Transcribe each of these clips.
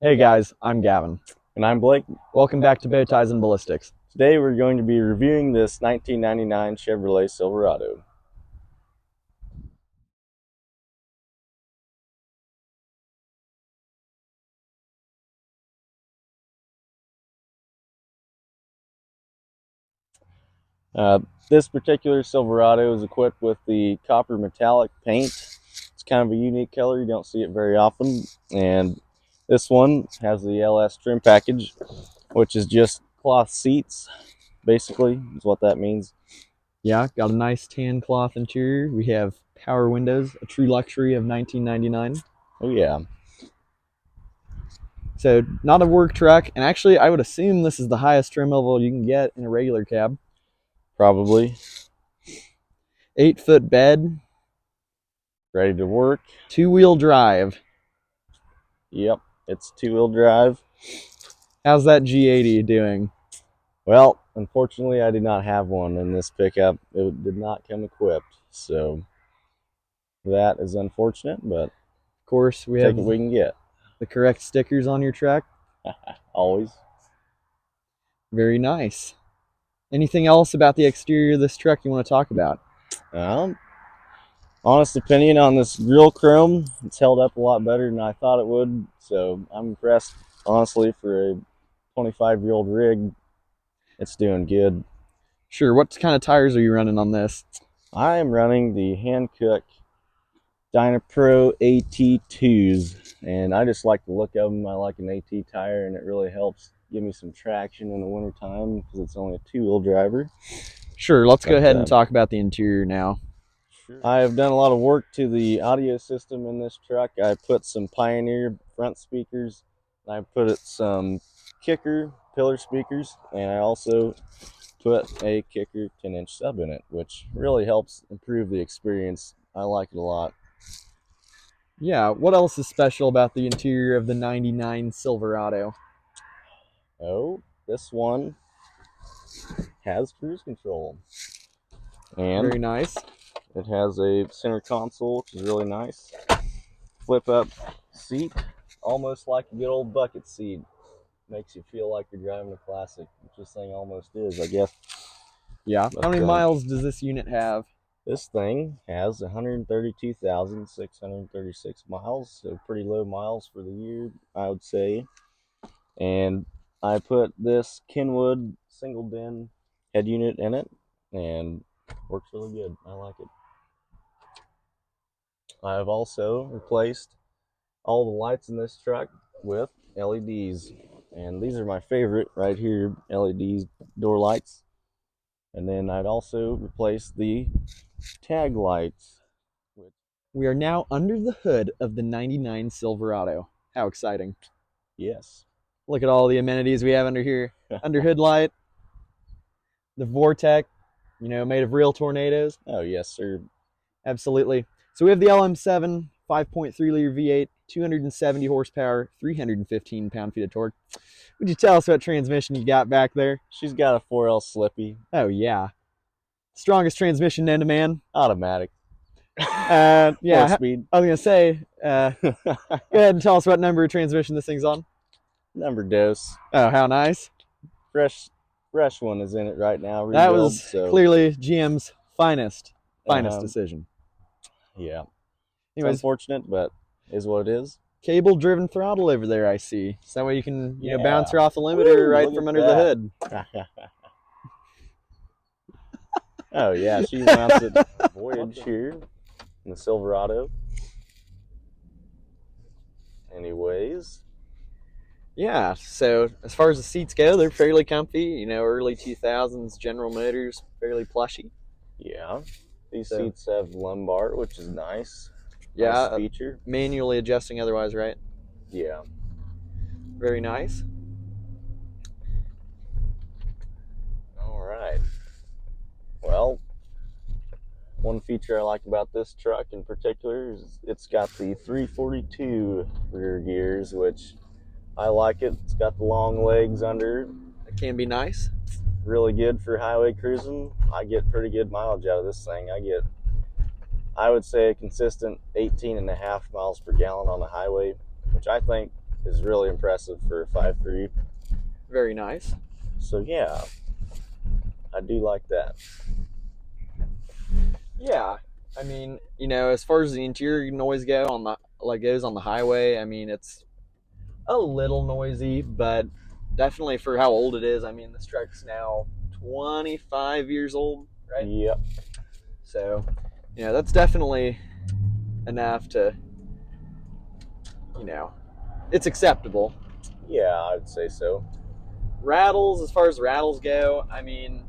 Hey guys, I'm Gavin. And I'm Blake. Welcome back to Bow Ties and Ballistics. Today we're going to be reviewing this 1999 Chevrolet Silverado. This particular Silverado is equipped with the copper metallic paint. It's kind of a unique color, you don't see it very often. And this one has the LS trim package, which is just cloth seats, basically, is what that means. Yeah, got a nice tan cloth interior. We have power windows, a true luxury of 1999. Oh, yeah, So, not a work truck, and actually, I would assume this is the highest trim level you can get in a regular cab. probably 8-foot bed, ready to work. two-wheel drive. Yep, it's two-wheel drive. How's that G80 doing? Well, unfortunately, I did not have one in this pickup. It did not come equipped, so that is unfortunate, but Of course, we take have what we can get. the correct stickers on your truck. Always. Very nice. Anything else about the exterior of this truck you want to talk about? Um, Honest opinion on this grill chrome, it's held up a lot better than I thought it would, so I'm impressed. Honestly, for a 25-year-old rig, it's doing good. Sure, what kind of tires are you running on this? I am running the Hankook Dynapro AT2s, and I just like the look of them. I like an AT tire, and it really helps give me some traction in the wintertime because it's only a two-wheel driver. Sure, let's go But ahead and talk about the interior now. I have done a lot of work to the audio system in this truck. I put some Pioneer front speakers, and I put some Kicker pillar speakers, and I also put a Kicker 10-inch sub in it, which really helps improve the experience. I like it a lot. Yeah, what else is special about the interior of the 99 Silverado? Oh, this one has cruise control, and Very nice. it has a center console, which is really nice. Flip up seat, almost like a good old bucket seat. Makes you feel like you're driving a classic, which this thing almost is, I guess. Yeah. But How many miles does this unit have? this thing has 132,636 miles, so pretty low miles for the year, I would say. And I put this Kenwood single din head unit in it, and works really good. I like it. I have also replaced all the lights in this truck with LEDs, and these are my favorite right here, LED door lights. And then I'd also replace the tag lights. We are now under the hood of the 99 Silverado. How exciting. Yes. Look at all the amenities we have under here. Under hood light, the Vortec, made of real tornadoes. Oh, yes, sir. Absolutely. So we have the LM7 5.3 liter V8, 270 horsepower, 315 pound-feet of torque. Would you tell us what transmission you got back there? She's got a 4L Slippy. Oh, yeah. Strongest transmission known to man. Automatic. Yeah, 4-speed. I was going to say, go ahead and tell us what number of transmission this thing's on. Number dose. Oh, how nice. Fresh one is in it right now. Rebuild, that was so clearly GM's finest decision. Yeah. Anyways, it's unfortunate, but is what it is. Cable-driven throttle over there, I see. So that way you can, bounce her off the limiter right from under the hood. Oh, yeah, she mounts it Voyage here in the Silverado. Anyways. Yeah, so as far as the seats go, they're fairly comfy. Early 2000s General Motors, fairly plushy. Yeah. These seats have lumbar, which is nice. Yeah. Nice feature. Manually adjusting otherwise, right? Yeah. Very nice. All right. Well, one feature I like about this truck in particular is it's got the 342 rear gears, which I like it. It's got the long legs under. It can be nice. Really good for highway cruising. I get pretty good mileage out of this thing. I would say, a consistent 18.5 miles per gallon on the highway, which I think is really impressive for a 5.3. Very nice. So yeah, I do like that. Yeah, I mean, as far as the interior noise goes on the highway, I mean, it's a little noisy, but definitely for how old it is. I mean, this truck's now 25 years old, right? Yep. So, that's definitely enough to, it's acceptable. Yeah, I'd say so. Rattles, as far as rattles go, I mean,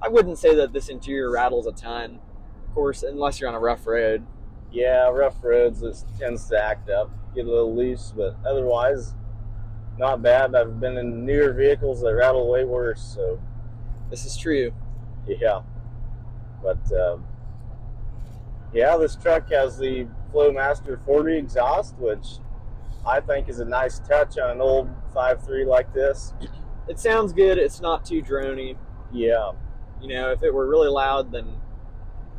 I wouldn't say that this interior rattles a ton, of course, unless you're on a rough road. Yeah, rough roads, it tends to act up, get a little loose, but otherwise, not bad. I've been in newer vehicles that rattle way worse, so This is true. yeah. But yeah, this truck has the Flowmaster 40 exhaust, which I think is a nice touch on an old 5.3 like this. It sounds good. It's not too drony. Yeah. If it were really loud, then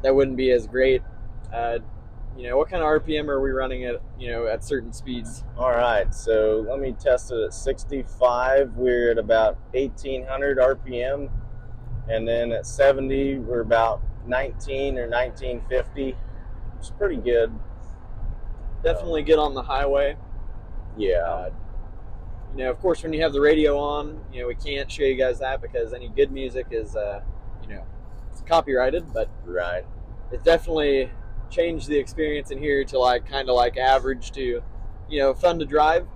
that wouldn't be as great. What kind of RPM are we running at certain speeds? All right, so let me test it at 65. We're at about 1800 RPM, and then at 70, we're about 19 or 1950. It's pretty good. Definitely good on the highway. Yeah. Of course, when you have the radio on, we can't show you guys that because any good music is, it's copyrighted, but Right. it definitely changed the experience in here to kind of average to, fun to drive.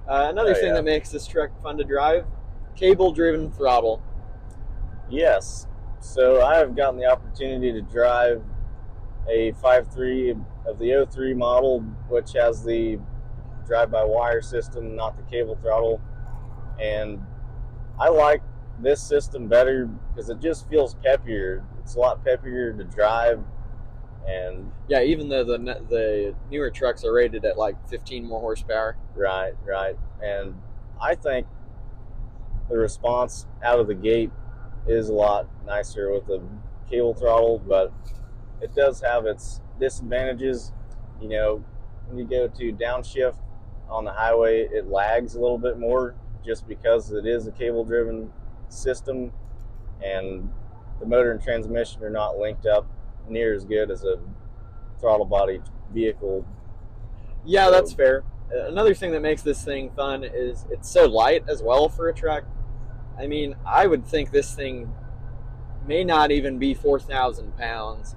Another thing that makes this truck fun to drive, cable-driven throttle. Yes. So I have gotten the opportunity to drive a 5.3 of the 03 model, which has the drive-by-wire system, not the cable throttle. And I like this system better because it just feels peppier. It's a lot peppier to drive. And yeah, even though the newer trucks are rated at 15 more horsepower. Right. And I think the response out of the gate is a lot nicer with the cable throttle, but it does have its disadvantages. When you go to downshift on the highway, it lags a little bit more just because it is a cable driven system, and the motor and transmission are not linked up near as good as a throttle body vehicle. Yeah, that's fair. Another thing that makes this thing fun is it's so light as well for a truck. I mean, I would think this thing may not even be 4,000 pounds.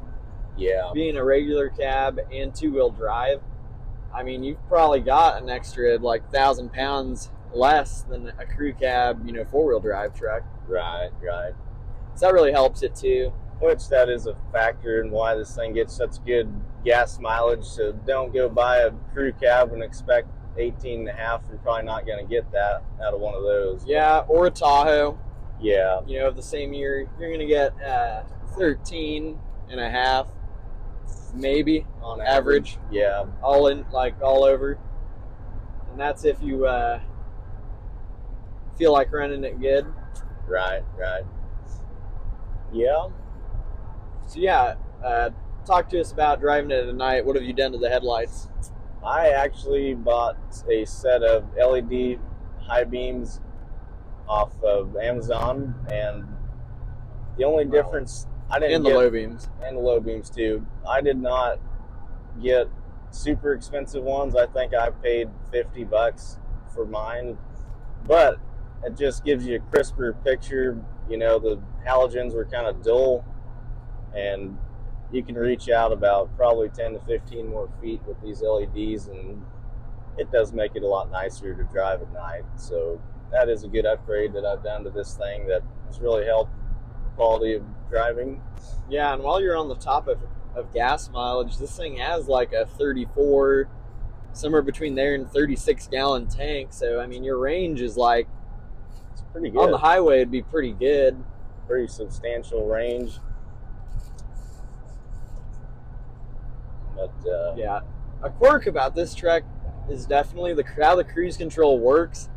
Yeah. Being a regular cab and two-wheel drive, I mean, you've probably got an extra 1,000 pounds less than a crew cab, four-wheel drive truck. Right. So that really helps it too. Which that is a factor in why this thing gets such good gas mileage. So don't go buy a crew cab and expect 18 and a half. You're probably not going to get that out of one of those. Yeah, or a Tahoe. Yeah. Of the same year, you're going to get 13 and a half, maybe, on average. Yeah. All in, all over. And that's if you feel like running it good. Right. Yeah. So yeah, talk to us about driving it at night. What have you done to the headlights? I actually bought a set of LED high beams off of Amazon, and the only difference I didn't and the low beams. And the low beams too. I did not get super expensive ones. I think I paid $50 for mine, but it just gives you a crisper picture. The halogens were kind of dull, and you can reach out about probably 10 to 15 more feet with these LEDs, and it does make it a lot nicer to drive at night. So that is a good upgrade that I've done to this thing that has really helped the quality of driving. Yeah, and while you're on the topic of gas mileage, this thing has a 34, somewhere between there and 36-gallon tank. So I mean, your range is it's pretty good. On the highway, it'd be pretty good. Pretty substantial range. But yeah, a quirk about this truck is definitely how the cruise control works.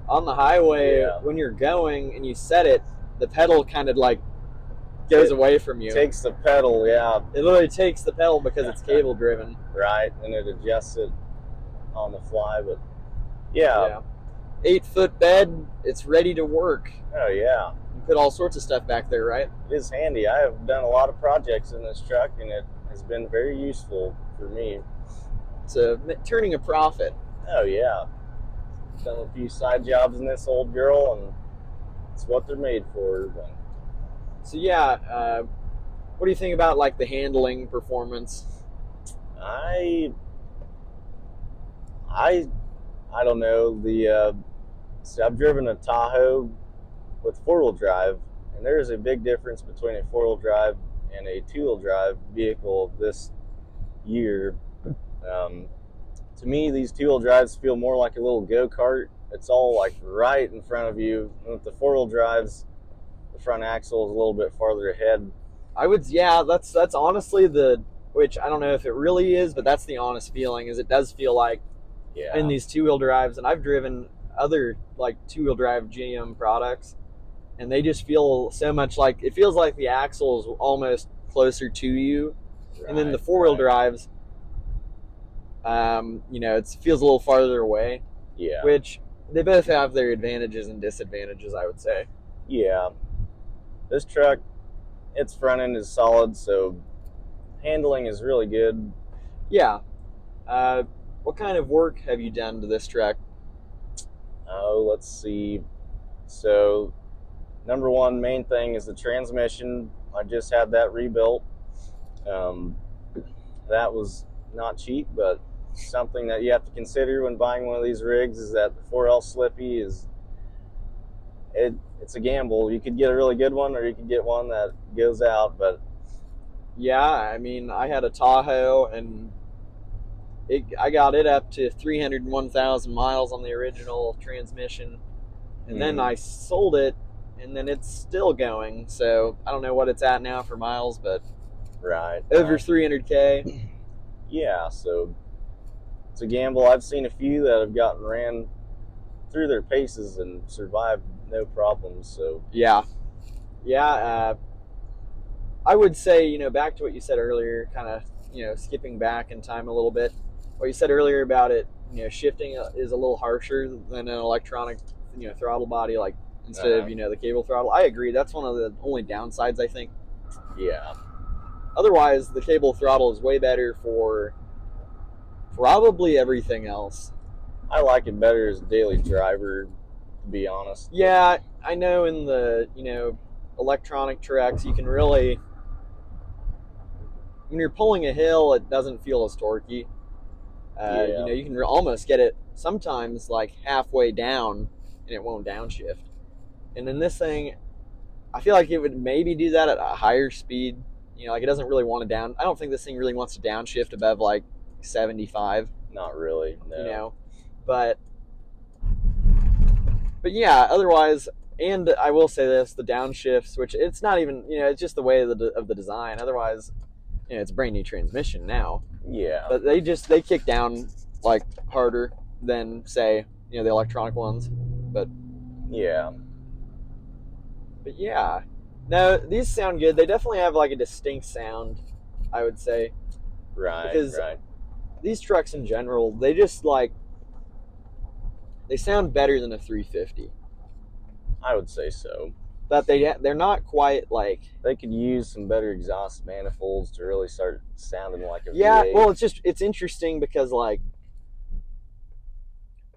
On the highway, when you're going and you set it, the pedal kind of goes away from you. Takes the pedal, yeah. It literally takes the pedal because it's cable driven. Right, and it adjusts it on the fly. But Yeah. Yeah. 8-foot bed, it's ready to work. Oh yeah. You put all sorts of stuff back there, right? It is handy. I have done a lot of projects in this truck, and it has been very useful for me. It's turning a profit. Oh yeah. Done a few side jobs in this old girl, and it's what they're made for. But So yeah, what do you think about like the handling performance? I, I, I don't know. So I've driven a Tahoe with 4-wheel drive, and there is a big difference between a 4-wheel drive and a 2-wheel drive vehicle this year. Um, to me, these 2-wheel drives feel more like a little go-kart. It's all like right in front of you. And with the 4-wheel drives, the front axle is a little bit farther ahead. I would, yeah, that's honestly which I don't know if it really is, but that's the honest feeling. Is it does feel like Yeah. in these 2-wheel drives, and I've driven other like 2-wheel drive GM products, and they just feel so much like it feels like the axle is almost closer to you, and then the 4-wheel drives, it feels a little farther away. Yeah. Which they both have their advantages and disadvantages, I would say. Yeah. This truck, its front end is solid, so handling is really good. Yeah. What kind of work have you done to this truck? Oh, let's see. So, number one main thing is the transmission. I just had that rebuilt. Um, that was not cheap, but something that you have to consider when buying one of these rigs is that the 4L Slippy it's a gamble. You could get a really good one, or you could get one that goes out. But Yeah, I mean, I had a Tahoe, and I got it up to 301,000 miles on the original transmission, and then I sold it, and then it's still going. So I don't know what it's at now for miles, but over 300K. Yeah, so it's a gamble. I've seen a few that have gotten ran through their paces and survived no problems. So yeah. I would say, back to what you said earlier, kind of, skipping back in time a little bit. What you said earlier about it, shifting is a little harsher than an electronic, throttle body, like instead of, the cable throttle. I agree. That's one of the only downsides, I think. Yeah. Otherwise, the cable throttle is way better for probably everything else. I like it better as a daily driver, to be honest. Yeah, I know in the, electronic tracks, you can really, when you're pulling a hill, it doesn't feel as torquey. You can almost get it sometimes like halfway down, and it won't downshift. And in this thing, I feel like it would maybe do that at a higher speed. Like it doesn't really want to down. I don't think this thing really wants to downshift above like 75. Not really, no. But yeah. Otherwise, and I will say this: the downshifts, which it's not even, it's just the way of the design. Otherwise, it's a brand new transmission now. Yeah. But they kick down like harder than say, the electronic ones. But yeah. No, these sound good. They definitely have like a distinct sound, I would say. Because these trucks in general, they just they sound better than a 350. I would say so. But they're not quite like, they could use some better exhaust manifolds to really start sounding like a V8. Well, it's interesting because like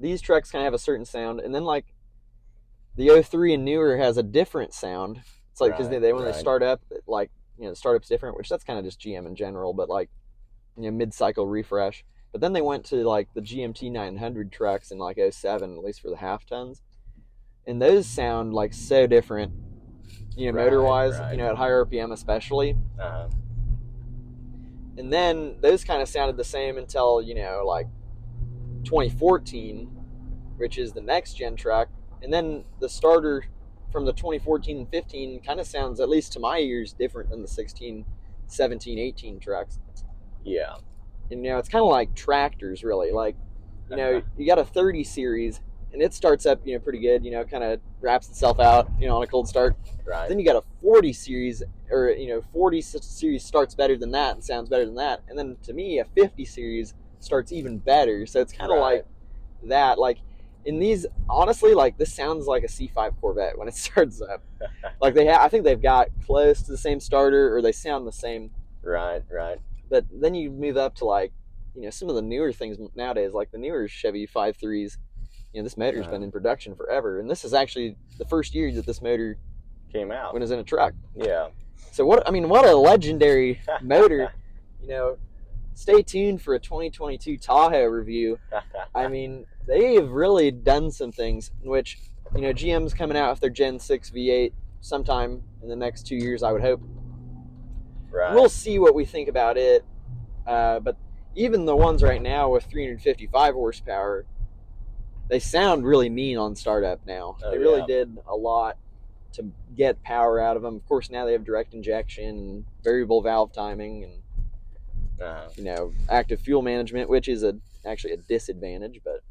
these trucks kind of have a certain sound, and then like the 03 and newer has a different sound. It's like because when they start up, like the startup's different, which that's kind of just GM in general, but like mid-cycle refresh. But then they went to like the GMT 900 trucks in like 07, at least for the half tons, and those sound like so different, motor wise, at higher RPM especially. And then those kind of sounded the same until like 2014, which is the next gen truck, and then the starter from the 2014 and 15 kind of sounds, at least to my ears, different than the 16, 17, 18 trucks. Yeah. And it's kind of like tractors, really. Like, you got a 30 series, and it starts up, pretty good. Kind of wraps itself out, on a cold start. Then you got a 40 series, or 40 series starts better than that and sounds better than that. And then to me, a 50 series starts even better. So it's kind of like that. Like, in these, honestly, like this sounds like a C5 Corvette when it starts up. Like I think they've got close to the same starter, or they sound the same. Right. But then you move up to like, some of the newer things nowadays, like the newer Chevy 5.3s. This motor's been in production forever, and this is actually the first year that this motor Came out. when it was in a truck. Yeah. So what a legendary motor. Stay tuned for a 2022 Tahoe review. I mean, they have really done some things in which, GM's coming out with their Gen 6 V8 sometime in the next 2 years, I would hope. Right. We'll see what we think about it. But even the ones right now with 355 horsepower, they sound really mean on startup now. They really did a lot to get power out of them. Of course, now they have direct injection and variable valve timing and active fuel management, which is actually a disadvantage. But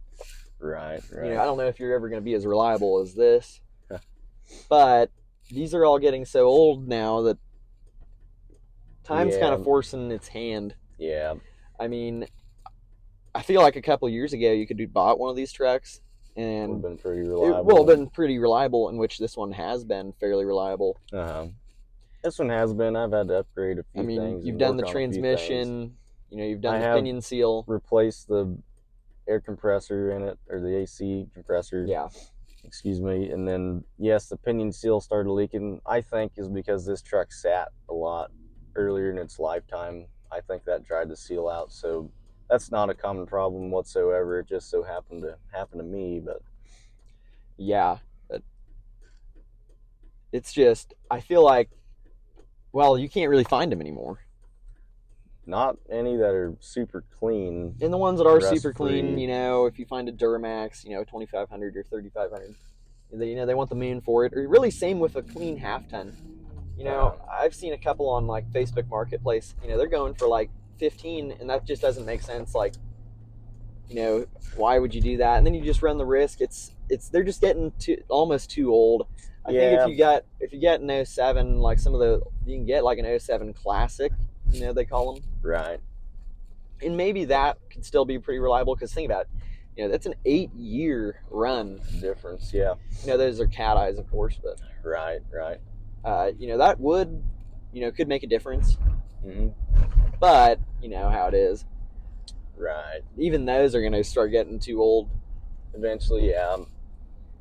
right. I don't know if you're ever going to be as reliable as this. But these are all getting so old now that time's kind of forcing its hand. Yeah. I mean, I feel like a couple of years ago you could have bought one of these trucks and been pretty reliable. It will have been pretty reliable, in which this one has been fairly reliable. This one has been. I've had to upgrade a few things. You've done the transmission. You've done the pinion seal. Replaced the air compressor in it, or the AC compressor. Yeah. Excuse me. And then, yes, the pinion seal started leaking. I think is because this truck sat a lot earlier in its lifetime. I think that dried the seal out. So that's not a common problem whatsoever. It just so happened to happen to me. But yeah, it's just, I feel like, well, you can't really find them anymore. Not any that are super clean. And the ones that are super clean, if you find a Duramax, 2500 or 3500, they want the moon for it. Or really, same with a clean half ton. I've seen a couple on like Facebook Marketplace. They're going for like 15, and that just doesn't make sense. Like, why would you do that? And then you just run the risk. They're just getting almost too old. I think if you get an 07, like you can get like an 07 Classic, they call them. Right. And maybe that could still be pretty reliable, because think about it, that's an 8-year run difference. Yeah. Those are cat eyes, of course, but right. That would, could make a difference. Mm-hmm. But how it is. Right. Even those are going to start getting too old eventually. Yeah.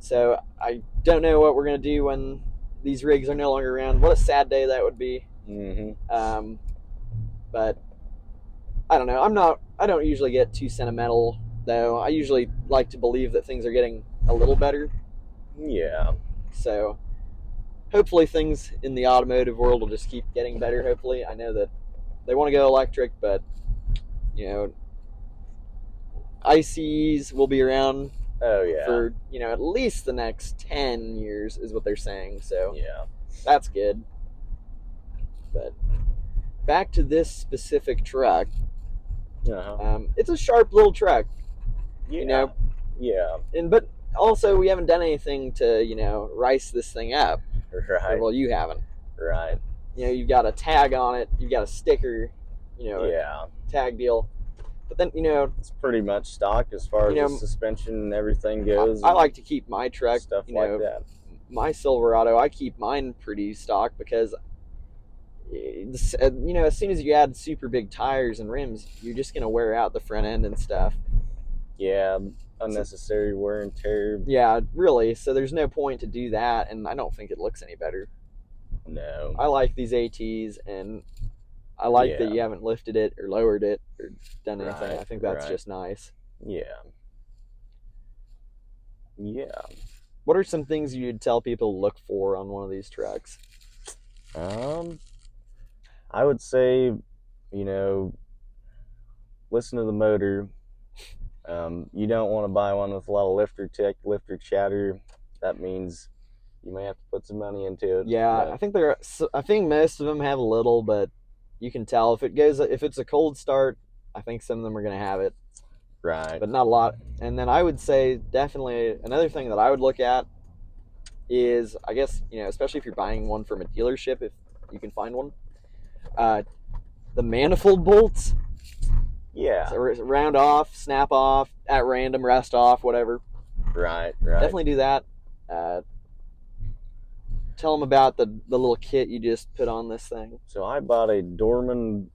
So I don't know what we're going to do when these rigs are no longer around. What a sad day that would be. Mm-hmm. But I don't know. I don't usually get too sentimental, though. I usually like to believe that things are getting a little better. Yeah. So hopefully things in the automotive world will just keep getting better. Hopefully. I know that they want to go electric, but ICEs will be around for at least the next 10 years is what they're saying. So yeah, that's good. But back to this specific truck. It's a sharp little truck. Yeah. But also we haven't done anything to rice this thing up. Right. Well, you haven't. Right. You've got a tag on it. You've got a sticker. Tag deal. But then it's pretty much stock as far as the suspension and everything goes. I like to keep my truck stuff like that. My Silverado, I keep mine pretty stock because as soon as you add super big tires and rims, you're just gonna wear out the front end and stuff. Yeah, unnecessary wear and tear. Yeah, really. So there's no point to do that, and I don't think it looks any better. No. I like these ATs, and I like that you haven't lifted it or lowered it or done anything. Right, I think that's just nice. Yeah. What are some things you'd tell people to look for on one of these trucks? I would say, listen to the motor. You don't want to buy one with a lot of lifter chatter. That means you may have to put some money into it. Yeah, I think most of them have a little, but you can tell if it's a cold start, I think some of them are going to have it. Right. But not a lot. And then I would say definitely another thing that I would look at is, I guess, especially if you're buying one from a dealership, if you can find one, the manifold bolts. Yeah. So round off, snap off, at random, rest off, whatever. Right. Definitely do that. Tell them about the little kit you just put on this thing. So I bought a Dorman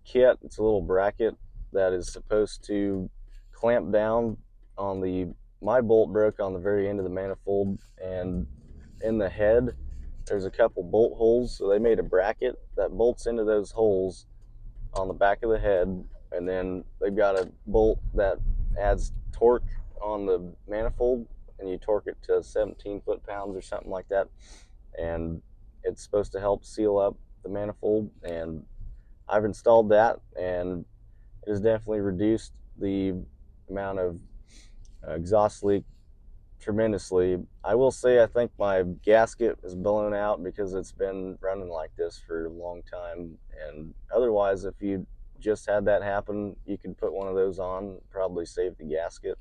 kit. It's a little bracket that is supposed to clamp down on the. My bolt broke on the very end of the manifold, and in the head there's a couple bolt holes. So they made a bracket that bolts into those holes on the back of the head, and then they've got a bolt that adds torque on the manifold, and you torque it to 17 foot-pounds or something like that, and it's supposed to help seal up the manifold. And I've installed that, and it has definitely reduced the amount of exhaust leak tremendously. I will say I think my gasket is blown out because it's been running like this for a long time, and otherwise if you just had that happen, you could put one of those on, probably save the gasket,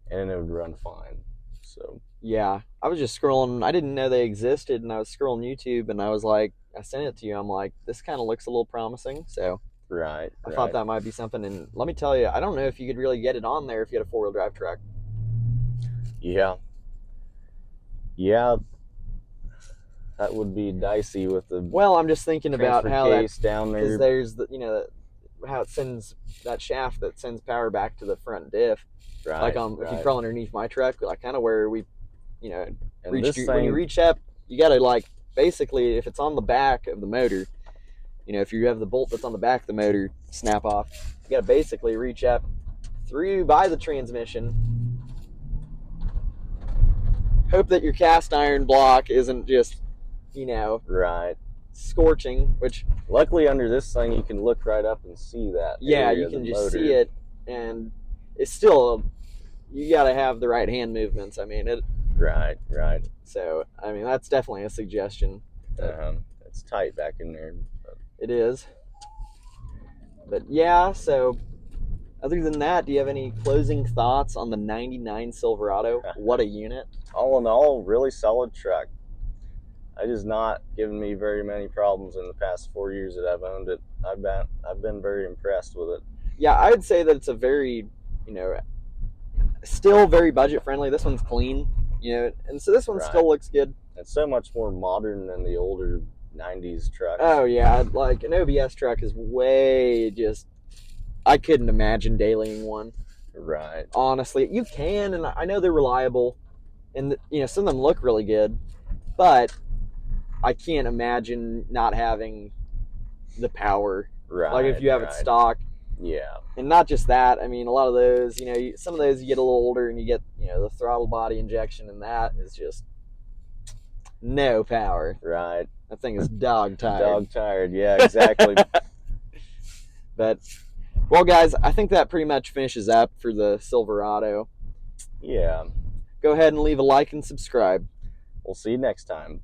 and it would run fine. So yeah, I was just scrolling. I didn't know they existed, and I was scrolling YouTube, and I was like, I sent it to you. I'm like, this kind of looks a little promising. So right. I thought that might be something. And let me tell you, I don't know if you could really get it on there if you had a 4-wheel drive truck. Yeah, that would be dicey with the Well, I'm just thinking about how case down there. because there's the how it sends that shaft that sends power back to the front diff. Right. Like if you crawl underneath my truck, like kind of where we, and when you reach up, you gotta like basically if it's on the back of the motor, if you have the bolt that's on the back of the motor snap off, you gotta basically reach up through by the transmission. Hope that your cast iron block isn't just, right, scorching, which luckily under this thing you can look right up and see that. Yeah, you can just see it, and it's still, you got to have the right hand movements. I mean, Right. So, I mean, that's definitely a suggestion. It's tight back in there. It is. But yeah, so other than that, do you have any closing thoughts on the 99 Silverado? What a unit. All in all, really solid truck. It has not given me very many problems in the past 4 years that I've owned it. I've been very impressed with it. Yeah, I would say that it's a very, still very budget friendly. This one's clean, and so this one still looks good. It's so much more modern than the older 90s trucks. Oh yeah, like an OBS truck is way just, I couldn't imagine dailying one. Right. Honestly, you can, and I know they're reliable, and some of them look really good, but I can't imagine not having the power. Right. Like if you have it stock. Yeah. And not just that, I mean, a lot of those, some of those you get a little older and you get, the throttle body injection, and that is just no power. Right. That thing is dog tired. Dog tired, yeah, exactly. But, well, guys, I think that pretty much finishes up for the Silverado. Yeah. Go ahead and leave a like and subscribe. We'll see you next time.